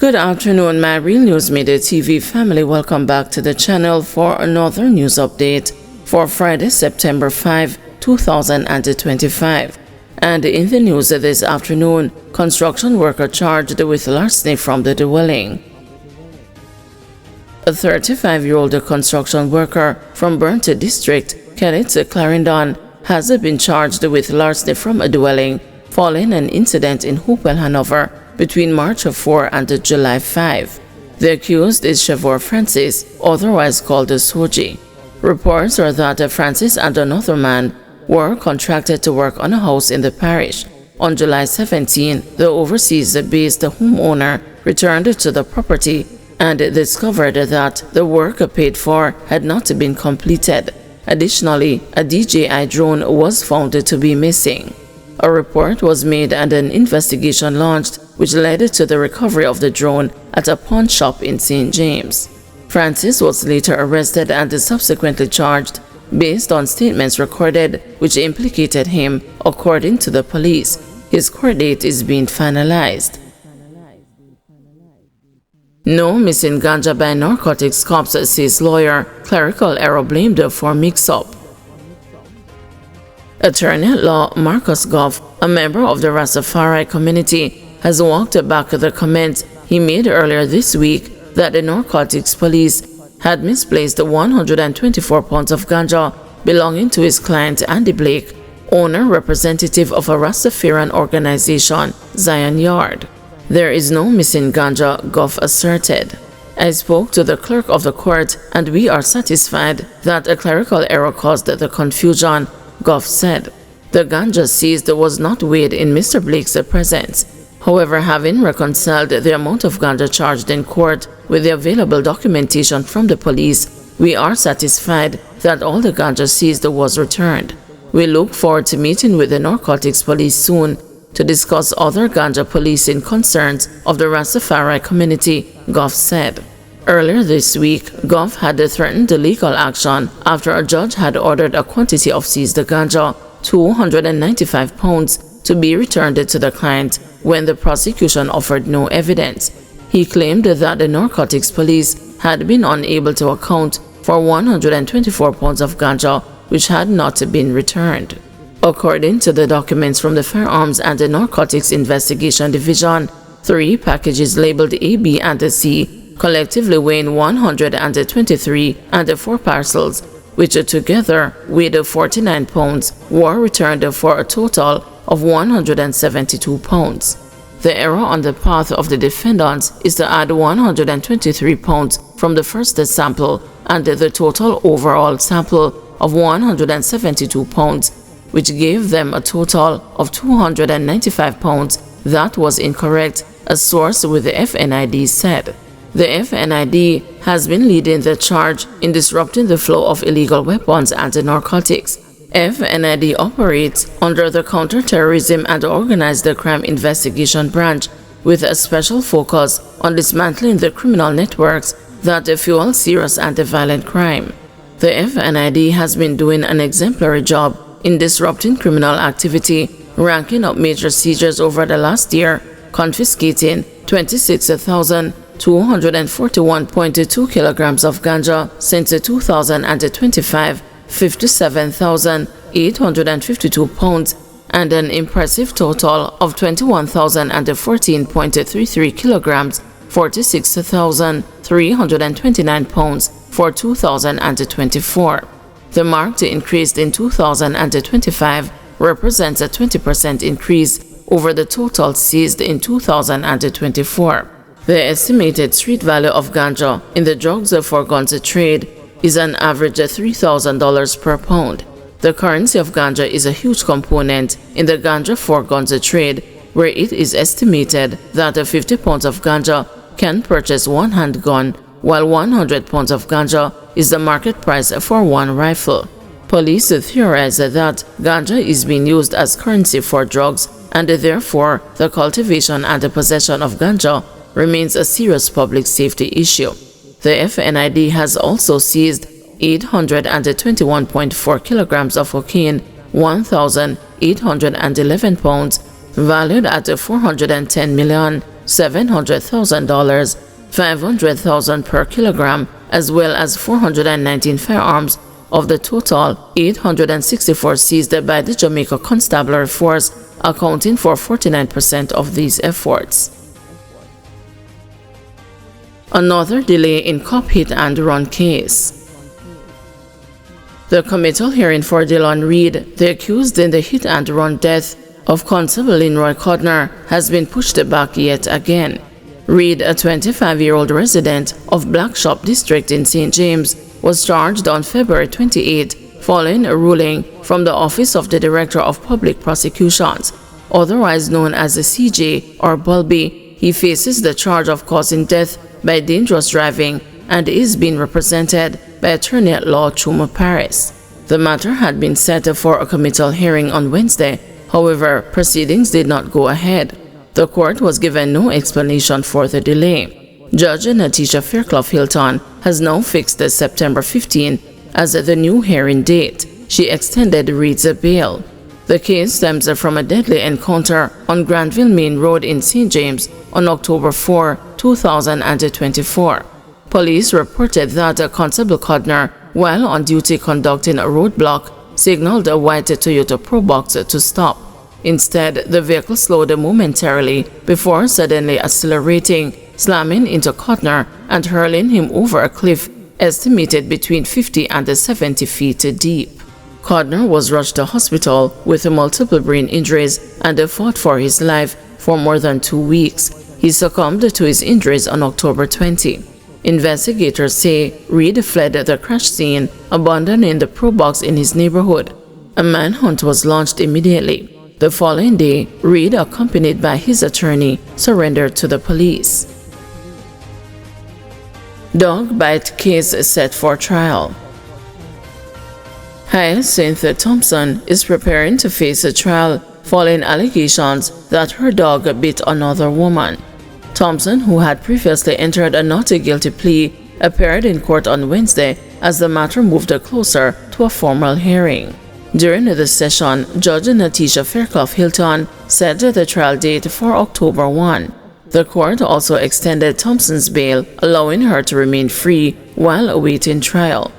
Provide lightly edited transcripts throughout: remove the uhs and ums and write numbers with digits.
Good afternoon, my Real News Midday TV family. Welcome back to the channel for another news update for Friday, September 5, 2025. And in the news this afternoon, construction worker charged with larceny from the dwelling. A 35-year-old construction worker from Burnt District, Kenneth Clarendon, has been charged with larceny from a dwelling following an incident in Hopewell, Hanover, between March 4 and July 5. The accused is Shavor Francis, otherwise called Soji. Reports are that Francis and another man were contracted to work on a house in the parish. On July 17, the overseas-based homeowner returned to the property and discovered that the work paid for had not been completed. Additionally, a DJI drone was found to be missing. A report was made and an investigation launched, which led to the recovery of the drone at a pawn shop in St. James. Francis was later arrested and subsequently charged based on statements recorded which implicated him, according to the police. His court date is being finalized. No missing ganja by narcotics cops, says lawyer. Clerical error blamed for mix-up. Attorney at law Marcus Goff, a member of the Rastafari community, has walked back the comments he made earlier this week that the narcotics police had misplaced 124 pounds of ganja belonging to his client Andy Blake, owner representative of a Rastafarian organization, Zion Yard. There is no missing ganja, Goff asserted. I spoke to the clerk of the court and we are satisfied that a clerical error caused the confusion, Goff said. The ganja seized was not weighed in Mr. Blake's presence. However, having reconciled the amount of ganja charged in court with the available documentation from the police, we are satisfied that all the ganja seized was returned. We look forward to meeting with the narcotics police soon to discuss other ganja policing concerns of the Rastafari community, Goff said. Earlier this week, Goff had threatened legal action after a judge had ordered a quantity of seized ganja, 295 pounds, to be returned to the client when the prosecution offered no evidence. He claimed that the narcotics police had been unable to account for 124 pounds of ganja which had not been returned. According to the documents from the Firearms and the Narcotics Investigation Division, 3 packages labeled A, B, and C, collectively weighing 123, and 4 parcels, which together weighed 49 pounds, were returned for a total of 172 pounds. The error on the part of the defendants is to add 123 pounds from the first sample and the total overall sample of 172 pounds, which gave them a total of 295 pounds. That was incorrect, a source with the FNID said. The FNID has been leading the charge in disrupting the flow of illegal weapons and narcotics. FNID operates under the Counterterrorism and Organized Crime Investigation Branch with a special focus on dismantling the criminal networks that fuel serious and violent crime. The FNID has been doing an exemplary job in disrupting criminal activity, ranking up major seizures over the last year, confiscating 26,241.2 kilograms of ganja since 2025, 57,852 pounds, and an impressive total of 21,014.33 kilograms, 46,329 pounds for 2024. The marked increase in 2025 represents a 20% increase over the total seized in 2024. The estimated street value of ganja in the drugs for guns trade is an average of $3,000 per pound. The currency of ganja is a huge component in the ganja for guns trade, where it is estimated that 50 pounds of ganja can purchase one handgun, while 100 pounds of ganja is the market price for one rifle. Police theorize that ganja is being used as currency for drugs, and therefore the cultivation and the possession of ganja remains a serious public safety issue. The FNID has also seized 821.4 kilograms of cocaine, 1,811 pounds, valued at 410 million, $700,000, $500,000 per kilogram, as well as 419 firearms of the total 864 seized by the Jamaica Constabulary Force, accounting for 49% of these efforts. Another delay in cop hit-and-run case. The committal hearing for Dylan Reed, the accused in the hit-and-run death of Constable Linroy Codner, has been pushed back yet again. Reed, a 25-year-old resident of Black Shop District in St. James, was charged on February 28 following a ruling from the Office of the Director of Public Prosecutions, otherwise known as the CJ or Bulby. He faces the charge of causing death by dangerous driving and is being represented by attorney-at-law Chuma Paris. The matter had been set for a committal hearing on Wednesday. However, proceedings did not go ahead. The court was given no explanation for the delay. Judge Natisha Fairclough Hilton has now fixed the September 15 as the new hearing date. She extended Reed's bail. The case stems from a deadly encounter on Granville Main Road in St. James on October 4, 2024. Police reported that Constable Codner, while on duty conducting a roadblock, signaled a white Toyota Probox to stop. Instead, the vehicle slowed momentarily before suddenly accelerating, slamming into Codner and hurling him over a cliff estimated between 50 and 70 feet deep. Codner was rushed to hospital with multiple brain injuries and fought for his life for more than 2 weeks. He succumbed to his injuries on October 20. Investigators say Reed fled the crash scene, abandoning the Probox in his neighborhood. A manhunt was launched immediately. The following day, Reed, accompanied by his attorney, surrendered to the police. Dog bite case set for trial. Hyacinth Thompson is preparing to face a trial following allegations that her dog bit another woman. Thompson, who had previously entered a not guilty plea, appeared in court on Wednesday as the matter moved closer to a formal hearing. During the session, Judge Natisha Fairclough Hilton set the trial date for October 1. The court also extended Thompson's bail, allowing her to remain free while awaiting trial.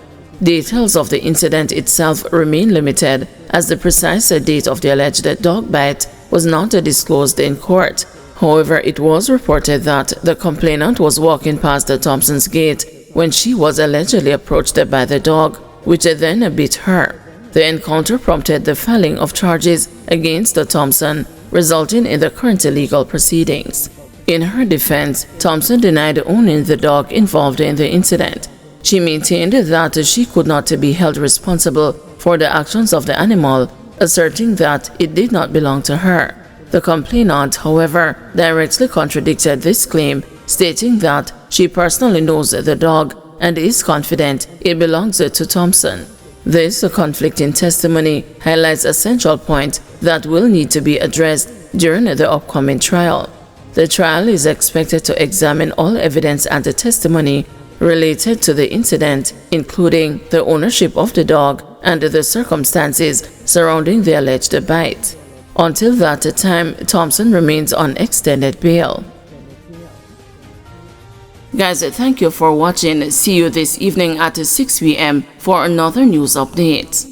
Details of the incident itself remain limited, as the precise date of the alleged dog bite was not disclosed in court. However, it was reported that the complainant was walking past the Thompson's gate when she was allegedly approached by the dog, which then bit her. The encounter prompted the filing of charges against Thompson, resulting in the current legal proceedings. In her defense, Thompson denied owning the dog involved in the incident. She maintained that she could not be held responsible for the actions of the animal, asserting that it did not belong to her. The complainant, however, directly contradicted this claim, stating that she personally knows the dog and is confident it belongs to Thompson. This conflicting testimony highlights a central point that will need to be addressed during the upcoming trial. The trial is expected to examine all evidence and the testimony related to the incident, including the ownership of the dog and the circumstances surrounding the alleged bite. Until that time, Thompson remains on extended bail. Guys, thank you for watching. See you this evening at 6 p.m. for another news update.